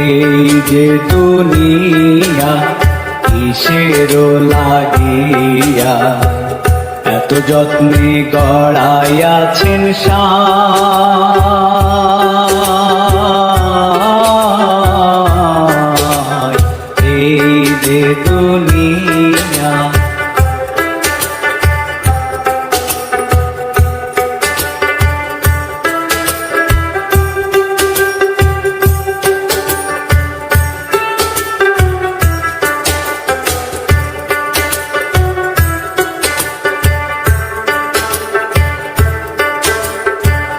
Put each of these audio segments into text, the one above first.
এই যে দুনিয়া কিসের লাগিয়া এত যত্নে গড়াইয়াছেন সায়। এই যে দুনিয়া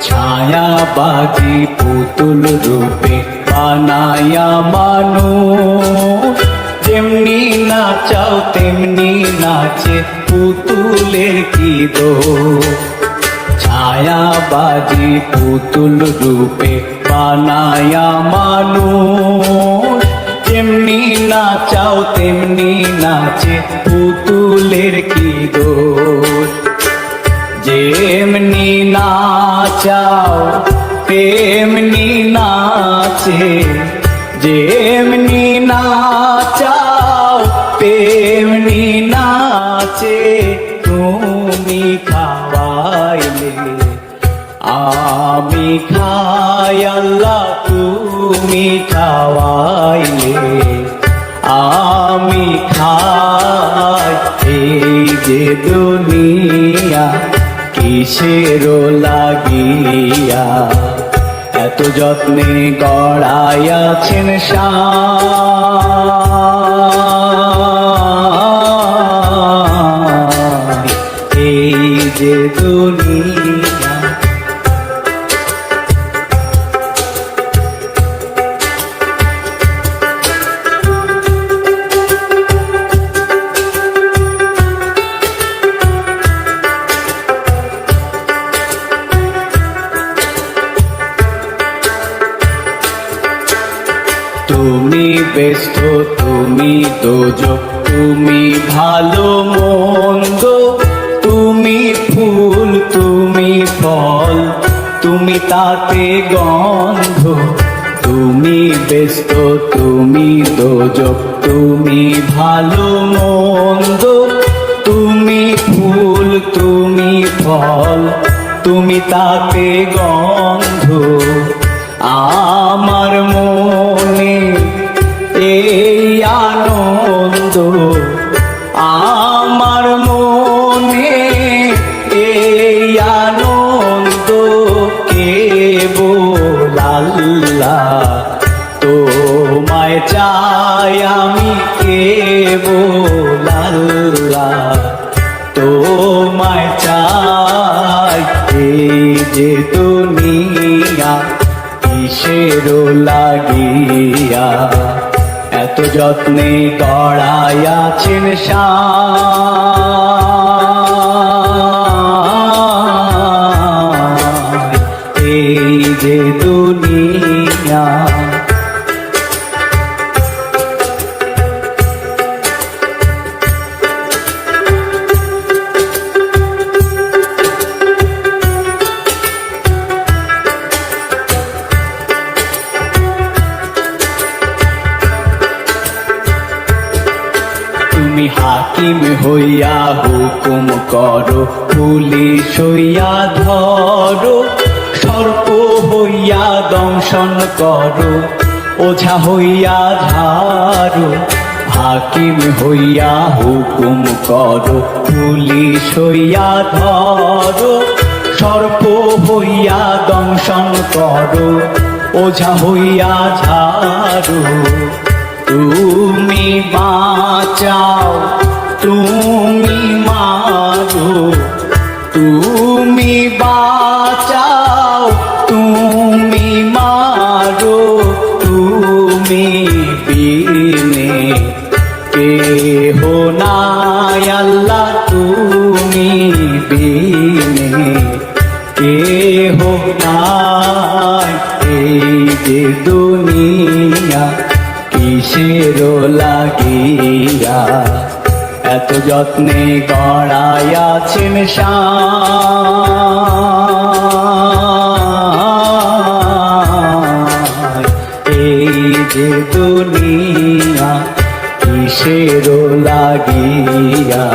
ছায়াবাজি পুতুল রূপে বানায়া মানুষ, যেমনি নাচাও তেমনি নাচে পুতুলের কি দোষ। ছায়াবাজি পুতুল রূপে বানায়া মানুষ, যেমনি নাচাও তেমনি নাচে পুতুলের কি দোষ। যেমনি নাচাও তেমনি নাচে, যেমনি নাচাও তেমনি নাচে। তুমি খাওয়াইলে আমি খাই আল্লাহ, তুমি খাওয়াইলে আমি খাই। এই যে দুনিয়া কিসের লাগিয়া এত যত্নে গড়াইয়াছেন সায়। এই যে দুনিয়া তুমি ব্যস্ত তুমি দোজক, তুমি ভালো মন্দ, তুমি ফুল তুমি ফল, তুমি তাতে গন্ধ। তুমি ব্যস্ত তুমি দোজক, তুমি ভালো মন্দ, তুমি ফুল তুমি ফল, তুমি তাতে গন্ধ। আমার মনে এই আনন্দ, আমার মনে এই আনন্দ, কেবল আল্লাহ তোমায় চাই আমি, কেবল আল্লাহ তোমায় চাই। এই যে দুনিয়া কিসের লাগিয়া এত যত্নে গড়াইয়াছেন সায়। এই যে দুনিয়া তুমি হাকিম হইয়া হুকুম করো, পুলিশ হইয়া ধরো, সর্প হইয়া দংশন করো, ওঝা হইয়া ঝাড়ো। হাকিম হইয়া হুকুম করো, পুলিশ হইয়া ধরো, সর্প হইয়া দংশন করো, ওঝা হইয়া ঝাড়ো। তুমি বাঁচাও তুমি মারো, তুমি বাঁচাও তুমি মারো। তুমি বিনে কেহ নাই আল্লাহ, তুমি বিনে কেহ নাই। এই যে দুনিয়া কিসের লাগিয়া এত যত্নে গড়াইয়াছেন সায়। এই যে দুনিয়া কিসের লাগিয়া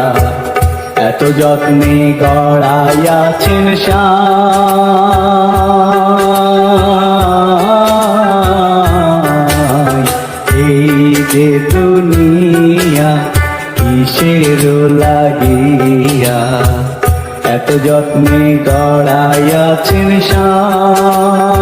এত যত্নে গড়াইয়াছেন সাই এই যে দুনিয়া কিসের লাগিয়া এত যত্নে গড়াইয়াছেন সাই